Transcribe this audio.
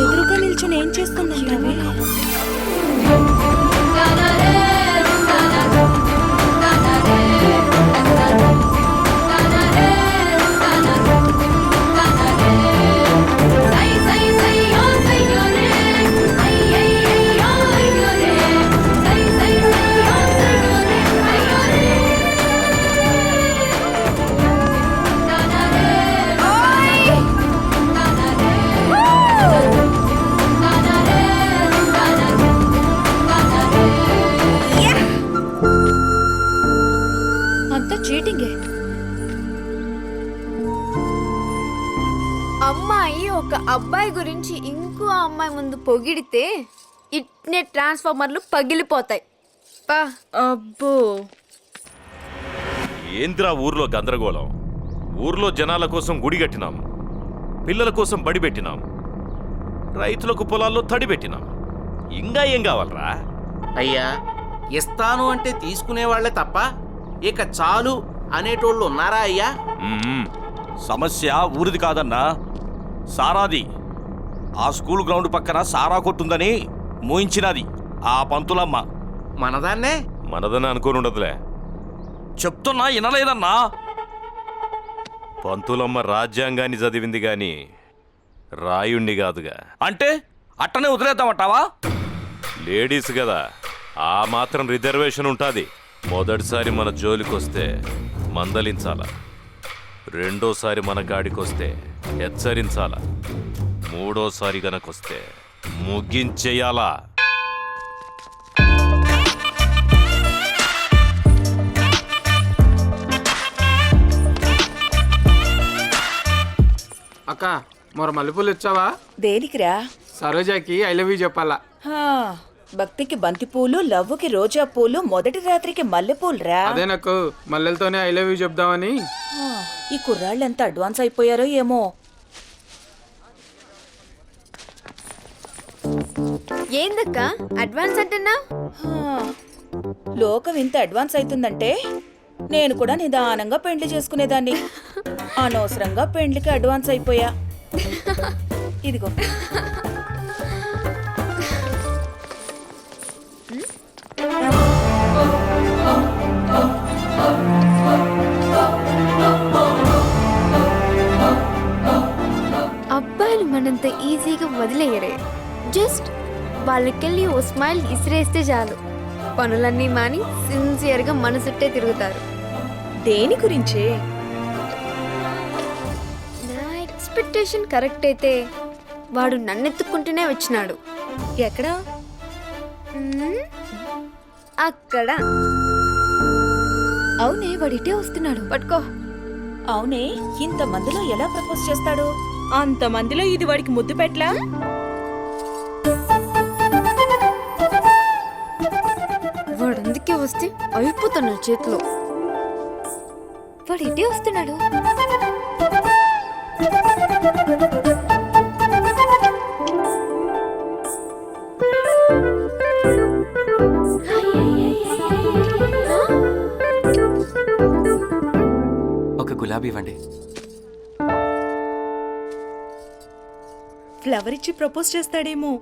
ఎదురుగా నిల్చుని ఏం చేస్తుందంటావే? అంతా చీటింగే. అమ్మాయి ఒక అబ్బాయి గురించి ఇంకో అమ్మాయి ముందు పొగిడితే ఇట్నే ట్రాన్స్ఫార్మర్లు పగిలిపోతాయి. పా అబ్బో, ఏంద్రా ఊర్లో గందరగోళం? ఊర్లో జనాల కోసం గుడి కట్టినాం, పిల్లల కోసం బడి పెట్టినాం, రైతులకు పొలాల్లో తడి పెట్టినాం. ఇంకా ఏం కావాలరా? అయ్యా, ఇస్తాను అంటే తీసుకునేవాళ్లే తప్ప ఇక చాలు అనేటోళ్ళు ఉన్నారా అయ్యా? సమస్య ఊరిది కాదన్నా, సారాది. ఆ స్కూల్ గ్రౌండ్ పక్కన సారా కొట్టుందని మోయించినది ఆ పంతులమ్మ. మనదాన్నే మనదని అనుకోని ఉండదులే, చెప్తున్నా వినలేదన్నా. పంతులమ్మ రాజ్యాంగాన్ని చదివింది గాని రాయుణ్ణి కాదుగా. అంటే అట్టనే వదిలేద్దామంటావా? లేడీస్ కదా, ఆ మాత్రం రిజర్వేషన్ ఉంటుంది. మొదటిసారి మన జోలికొస్తే మందలించాల, రెండోసారి మన గాడికొస్తే హెచ్చరించాల, మూడోసారి గనకొస్తే ముగించేయాలా. అక్క మొర మల్లెపూలు ఇచ్చావా? దేనికిరా? సరోజాకి ఐ లవ్ యూ చెప్పాలా. భక్తికి బంతిపూలు, లవ్వుకి రోజా పూలు, మొదటి రాత్రికి మల్లెపూలురా. అదే నాకు మల్లెలతోనే ఐ లవ్ యూ చెప్దామని. ఈ కుర్రాళ్ళు ఎంత అడ్వాన్స్ అయిపోయారో ఏమో. ఏందక్క అడ్వాన్స్ అంటున్నా? లోకం ఇంత అడ్వాన్స్ అవుతుందంటే నేను కూడా నిదానంగా పెండ్లి చేసుకునేదాన్ని. అనవసరంగా పెండ్లికి అడ్వాన్స్ అయిపోయా. ఇదిగో. అబ్బాయిలు మనంత ఈజీగా వదిలేయరే. జస్ట్ వాళ్ళకెళ్ళి ఓ స్మైల్ ఇసిరేస్తే చాలు, పనులన్నీ మాని సిన్సియర్గా మన చుట్టే తిరుగుతారు. దేని గురించే? నా ఎక్స్పెక్టేషన్ కరెక్ట్ అయితే వాడు నన్నెత్తుకుంటూనే వచ్చినాడు. ఎక్కడా? అక్కడ. అవునే, వాడిటే వస్తున్నాడు. పట్టుకో. అవునే, ఇంత మందిలో ఎలా ప్రపోజ్ చేస్తాడు? అంత మందిలో ఇది వాడికి ముద్దు పెట్లా? వాడు అందుకే వస్తే అయిపోతున్నాడు చేతిలో. వాడు ఇటే వస్తున్నాడు. ఒక గులాబీ ఇవ్వండి. ఫ్లవర్ ఇచ్చి ప్రపోజ్ చేస్తాడేమో.